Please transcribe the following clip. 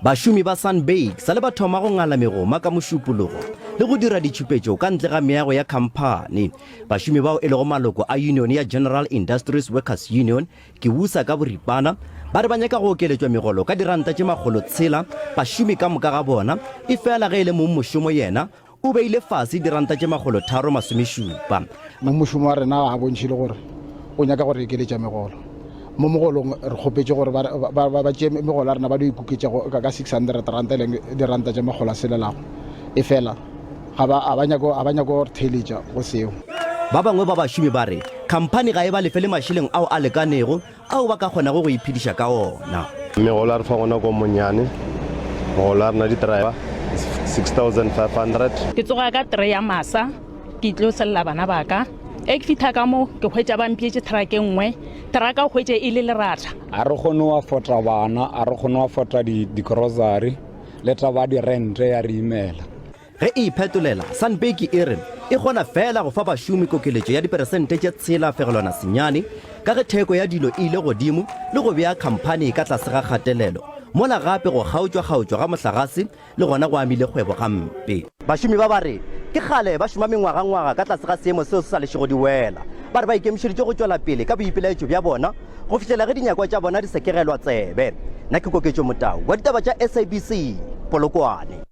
bašomi ba Sunbake sa le ba thoma go ngala megoma ka mošupologo le go dira ditšhupetšo ka ntle ga meago ya khamphane. Bašomi bao e lego maloko a union ya General Industries Workers Union ke busa ka boripana ba re ba nyaka go okeletswa megolo ka diranta tše 600. Bašomi ka moka ga bona e fela ge e le mo mošomo yena o beile fase diranta tše 317. Mošomo wa rena a bontšhile gore o nyaka gore ekeletša megolo mo mogolong re kgopetse gore ba tšee megolo a rena ba di ikuketša ka 600 ranta e leng diranta tše 100 e fela a ba nyako gore theeletša go seo. Ba bangwe ba bašomi ba re khamphane ga e ba lefele mašeleng ao a lekanego ao ba ka kgonago go iphediša ka ona. Megolo a re fa gona ko monnyane, megolo a rena di-driver 6,500. Ke tsoga ka 3 ya masa ke tlo selela bana baka e ke fitha ka mo ke hwetša ba mpietse traka nngwe traka o hwetše e le lerata a re kgone wa fota bana a re kgone wa fota di-grocery le taba di rente ya re imela ge e iphetolela Sunbake e re e kgona fela go fa bašomi kokeletšo ya diperesente tše 6 senyane ka ge theko ya dilo e ile godimo le go bea khamphane ka tlase ga kgatelelo mola gape go kgaotšwa ga mohlagase le gona go amile kgwebo gampe. Bašomi ba re ke kgale ba šoma mengwaga ka tlase ga seemo seo se sa lešego di wela ba re ba ikemišeditše go tšwela pele ka boipelaetšo bja bona go fitlhela ge dinyakwa tša bona di sekegelwa tsebe. Nna ke Koketšo Motau wa ditaba tša SABC Polokwane.